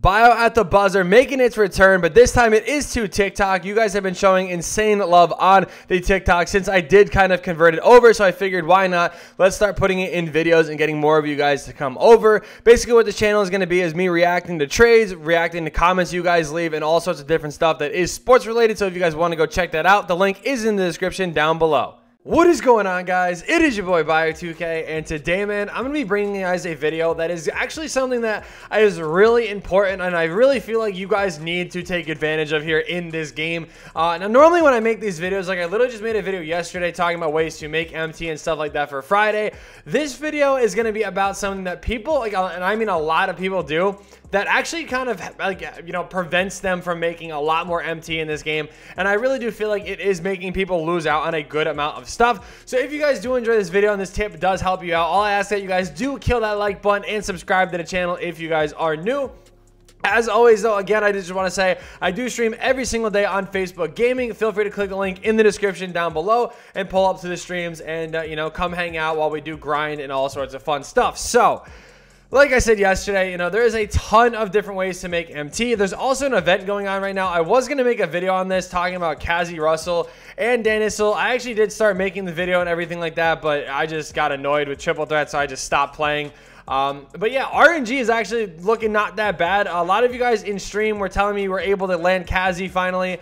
Bio at the buzzer making its return, but this time it is to TikTok. You guys have been showing insane love on the TikTok since I did kind of convert it over, so I figured why not? Let's start putting it in videos and getting more of you guys to come over. Basically what the channel is going to be is me reacting to trades, reacting to comments you guys leave, and all sorts of different stuff that is sports related. So if you guys want to go check that out, the link is in the description down below. What is going on, guys? It is your boy Bio2k, and today, man, I'm gonna be bringing you guys a video that is actually something that is really important, and I really feel like you guys need to take advantage of here in this game. Now, normally when I make these videos, like I literally just made a video yesterday talking about ways to make MT and stuff like that for Friday. This video is gonna be about something that people, like, and I mean a lot of people do, that actually kind of, like, you know, prevents them from making a lot more MT in this game. And I really do feel like it is making people lose out on a good amount of stuff. So if you guys do enjoy this video and this tip does help you out, all I ask that you guys do kill that like button and subscribe to the channel if you guys are new. As always, though, again, I just want to say I do stream every single day on Facebook Gaming. Feel free to click the link in the description down below and pull up to the streams and, you know, come hang out while we do grind and all sorts of fun stuff. So, like I said yesterday, you know, there is a ton of different ways to make MT. There's also an event going on right now. I was going to make a video on this talking about Caldy, Russell, and Denverstruck. I actually did start making the video and everything like that, but I just got annoyed with triple threat, so I just stopped playing. But yeah, RNG is actually looking not that bad. A lot of you guys in stream were telling me you were able to land Caldy finally.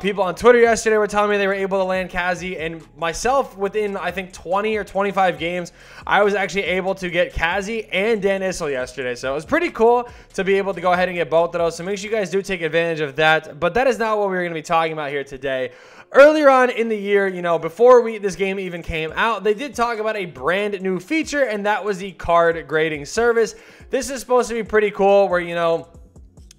People on Twitter yesterday were telling me they were able to land Caldy, and myself within, I think, 20 or 25 games, I was actually able to get Caldy and Denverstruck yesterday. So it was pretty cool to be able to go ahead and get both of those. So make sure you guys do take advantage of that. But that is not what we're going to be talking about here today. Earlier on in the year, you know, before this game even came out, they did talk about a brand new feature, and that was the card grading service. This is supposed to be pretty cool where, you know,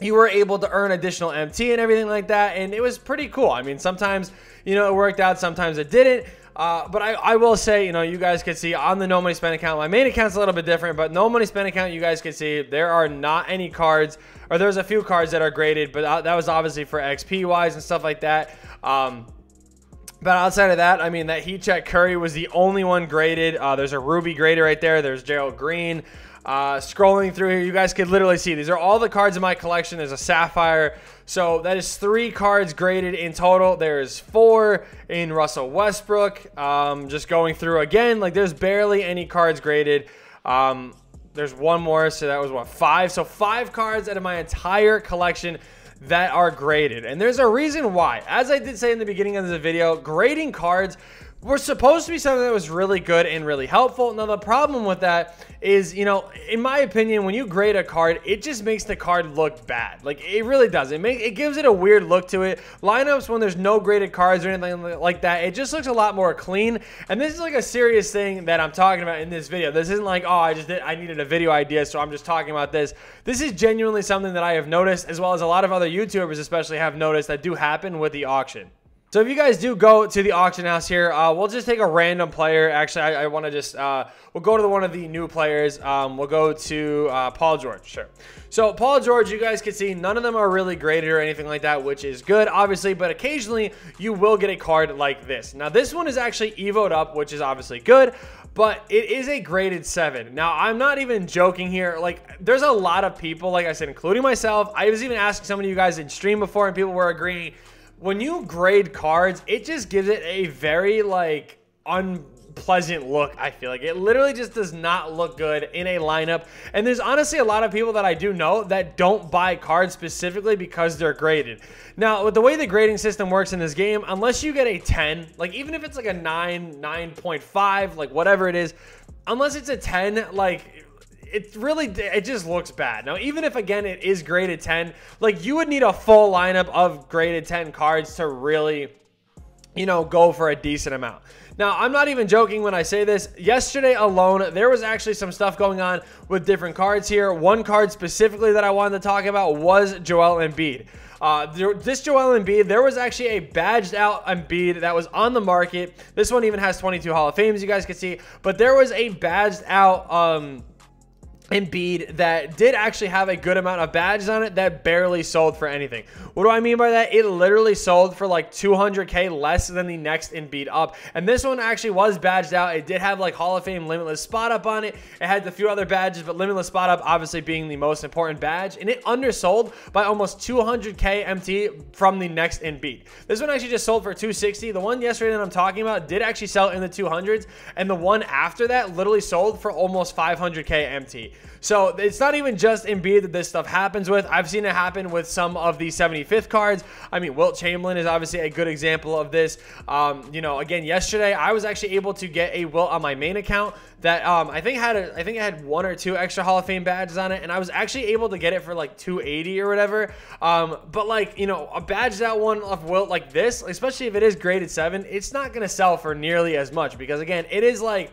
you were able to earn additional MT and everything like that, and it was pretty cool. I mean, sometimes, you know, it worked out, sometimes it didn't. But I will say, you know, you guys could see on the No Money Spent account, my main account's a little bit different, but No Money Spent account, you guys can see there are not any cards, or there's a few cards that are graded, but that was obviously for XP wise and stuff like that. But outside of that, I mean, that Heat Check Curry was the only one graded. There's a Ruby graded right there. There's Gerald Green. Scrolling through here, you guys could literally see these are all the cards in my collection. There's a Sapphire. So that is 3 cards graded in total. There's 4 in Russell Westbrook. Just going through again, like there's barely any cards graded. There's one more, so that was what, 5? So 5 cards out of my entire collection that are graded, and there's a reason why. As I did say in the beginning of the video, grading cards were supposed to be something that was really good and really helpful. Now the problem with that is, you know, in my opinion, when you grade a card, it just makes the card look bad. Like, it really does. It gives it a weird look to it. Lineups when there's no graded cards or anything like that, it just looks a lot more clean. And this is like a serious thing that I'm talking about in this video. This isn't like, oh, I needed a video idea, so I'm just talking about this. This is genuinely something that I have noticed, as well as a lot of other YouTubers especially have noticed, that do happen with the auction. So if you guys do go to the auction house here, we'll just take a random player. Actually, I want to just, we'll go to one of the new players. We'll go to Paul George, sure. So Paul George, you guys can see none of them are really graded or anything like that, which is good, obviously, but occasionally you will get a card like this. Now this one is actually evoed up, which is obviously good, but it is a graded 7. Now, I'm not even joking here. Like, there's a lot of people, like I said, including myself. I was even asking some of you guys in stream before, and people were agreeing. When you grade cards, it just gives it a very, like, unpleasant look, I feel like. It literally just does not look good in a lineup. And there's honestly a lot of people that I do know that don't buy cards specifically because they're graded. Now, with the way the grading system works in this game, unless you get a 10, like, even if it's like a 9, 9.5, like, whatever it is, unless it's a 10, like, it just looks bad. Now, even if, again, it is graded 10, like, you would need a full lineup of graded 10 cards to really, you know, go for a decent amount. Now, I'm not even joking when I say this. Yesterday alone, there was actually some stuff going on with different cards here. One card specifically that I wanted to talk about was Joel Embiid. This Joel Embiid, there was actually a badged out Embiid that was on the market. This one even has 22 Hall of Fames, you guys can see. But there was a badged out Embiid that did actually have a good amount of badges on it that barely sold for anything. What do I mean by that? It literally sold for like 200K less than the next Embiid up. And this one actually was badged out. It did have like Hall of Fame Limitless Spot Up on it. It had a few other badges, but Limitless Spot Up obviously being the most important badge. And it undersold by almost 200K MT from the next Embiid. This one actually just sold for 260. The one yesterday that I'm talking about did actually sell in the 200s. And the one after that literally sold for almost 500K MT. So it's not even just Embiid that this stuff happens with. I've seen it happen with some of the 75th cards. I mean, Wilt Chamberlain is obviously a good example of this. You know, again, yesterday I was actually able to get a Wilt on my main account that I think it had 1 or 2 extra Hall of Fame badges on it, and I was actually able to get it for like 280 or whatever. But like, you know, a badged out one of Wilt like this, especially if it is graded 7, it's not gonna sell for nearly as much because again, it is like,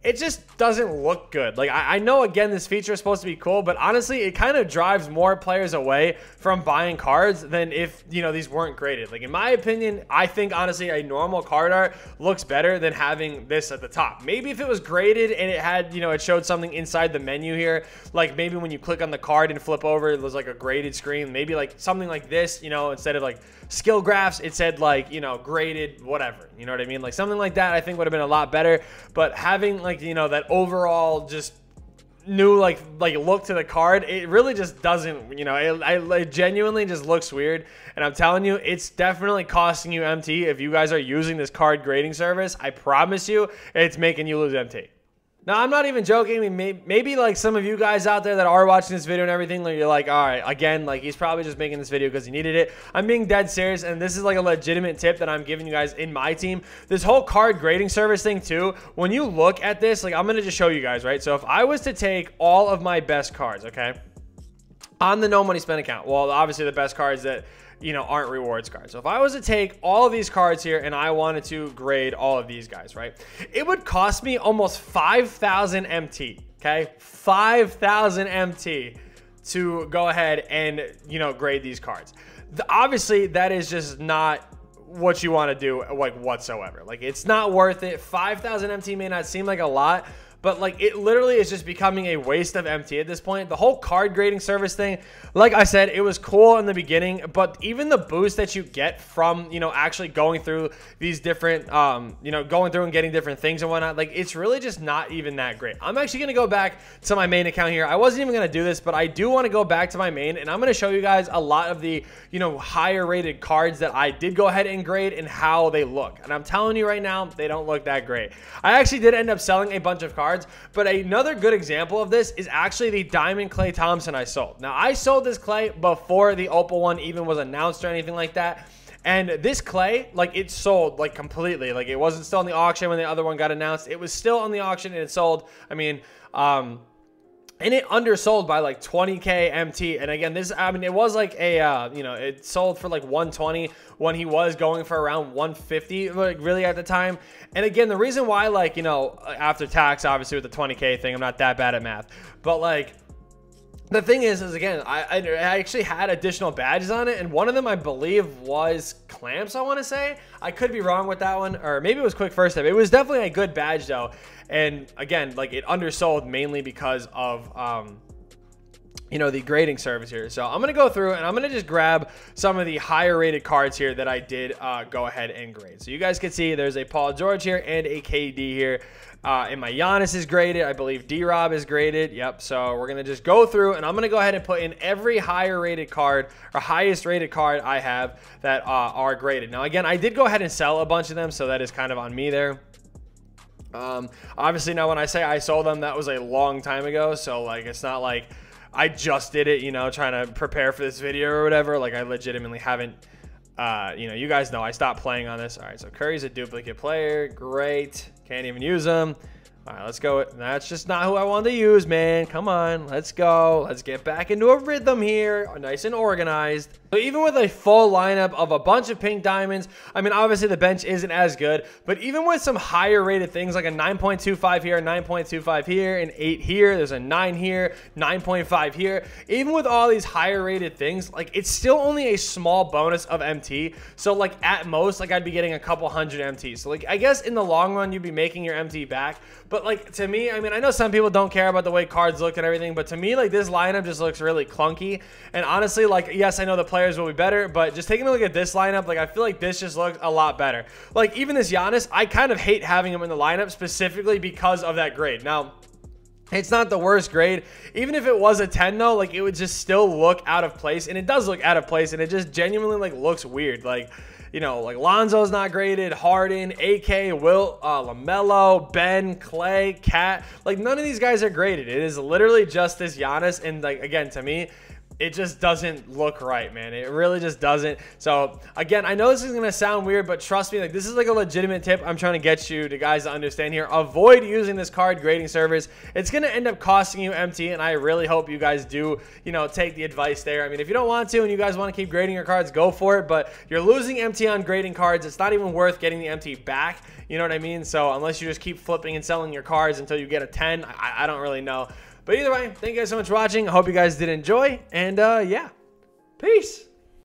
it just doesn't look good. Like, I know, again, this feature is supposed to be cool, but honestly, it kind of drives more players away from buying cards than if, you know, these weren't graded. Like, in my opinion, I think, honestly, a normal card art looks better than having this at the top. Maybe if it was graded and it had, you know, it showed something inside the menu here, like maybe when you click on the card and flip over, it was like a graded screen. Maybe like something like this, you know, instead of like skill graphs, it said like, you know, graded whatever. You know what I mean? Like something like that I think would have been a lot better. But having like, you know, that overall just new like look to the card, it really just doesn't, you know, it genuinely just looks weird. And I'm telling you, it's definitely costing you MT if you guys are using this card grading service. I promise you, it's making you lose MT. Now, I'm not even joking. I mean, maybe like some of you guys out there that are watching this video and everything, like, you're like, all right, again, like he's probably just making this video because he needed it. I'm being dead serious, and this is like a legitimate tip that I'm giving you guys in my team. This whole card grading service thing too, when you look at this, like I'm going to just show you guys, right? So if I was to take all of my best cards, okay, on the no money spent account, well, obviously the best cards that, you know, aren't rewards cards. So if I was to take all of these cards here and I wanted to grade all of these guys, right, it would cost me almost 5,000 MT, okay? 5,000 MT to go ahead and, you know, grade these cards. Obviously, that is just not what you want to do, like, whatsoever. Like, it's not worth it. 5,000 MT may not seem like a lot, but like it literally is just becoming a waste of MT at this point. The whole card grading service thing, like I said, it was cool in the beginning, but even the boost that you get from, you know, actually going through these different, you know, going through and getting different things and whatnot, like it's really just not even that great. I'm actually going to go back to my main account here. I wasn't even going to do this, but I do want to go back to my main, and I'm going to show you guys a lot of the, you know, higher rated cards that I did go ahead and grade and how they look. And I'm telling you right now, they don't look that great. I actually did end up selling a bunch of cards, but another good example of this is actually the Diamond Clay Thompson I sold. Now, I sold this clay before the Opal one even was announced or anything like that. And this clay, like, it sold, like, completely. Like, it wasn't still on the auction when the other one got announced. It was still on the auction, and it sold, I mean, and it undersold by like 20K MT. And again, this, I mean, it was like a, you know, it sold for like 120 when he was going for around 150, like really at the time. And again, the reason why, like, you know, after tax, obviously with the 20K thing, I'm not that bad at math, but like, the thing is again, I actually had additional badges on it, and one of them I believe was clamps, I want to say. I could be wrong with that one, or maybe it was quick first step. It was definitely a good badge though, and again, like, it undersold mainly because of you know, the grading service here. So I'm gonna go through and I'm gonna just grab some of the higher rated cards here that I did go ahead and grade. So you guys can see there's a Paul George here and a KD here. And my Giannis is graded. I believe D-Rob is graded. Yep. So we're going to just go through, and I'm going to go ahead and put in every higher rated card or highest rated card I have that are graded. Now, again, I did go ahead and sell a bunch of them, so that is kind of on me there. Obviously, now when I say I sold them, that was a long time ago. So, like, it's not like I just did it, you know, trying to prepare for this video or whatever. Like, I legitimately haven't, you know, you guys know I stopped playing on this. All right, so Curry's a duplicate player. Great. Can't even use them. All right, let's go. That's just not who I wanted to use, man. Come on, let's go. Let's get back into a rhythm here, nice and organized. So even with a full lineup of a bunch of pink diamonds, I mean, obviously the bench isn't as good, but even with some higher rated things like a 9.25 here, 9.25 here, an 8 here, there's a 9 here, 9.5 here, even with all these higher rated things, like, it's still only a small bonus of MT. So, like, at most, like, I'd be getting a couple hundred MT. So, like, I guess in the long run, you'd be making your MT back, But like to me, I mean, I know some people don't care about the way cards look and everything, but to me, like this lineup just looks really clunky. And honestly, like, yes, I know the players will be better, but just taking a look at this lineup, like I feel like this just looks a lot better. Like even this Giannis, I kind of hate having him in the lineup specifically because of that grade. Now, it's not the worst grade. Even if it was a 10 though, like it would just still look out of place, and it does look out of place, and it just genuinely like looks weird. Like, you know, like Lonzo's not graded, Harden, AK, Wilt, LaMelo, Ben, Clay, Cat. Like none of these guys are graded. It is literally just this Giannis, and like again, to me, it just doesn't look right, man. It really just doesn't. So again, I know this is gonna sound weird, but trust me, like this is like a legitimate tip I'm trying to get you to guys to understand here. Avoid using this card grading service. It's gonna end up costing you MT, and I really hope you guys do, you know, take the advice there. I mean, if you don't want to and you guys want to keep grading your cards, go for it. But you're losing MT on grading cards. It's not even worth getting the MT back. You know what I mean? So unless you just keep flipping and selling your cards until you get a 10, I don't really know. But either way, thank you guys so much for watching. I hope you guys did enjoy. And yeah, peace.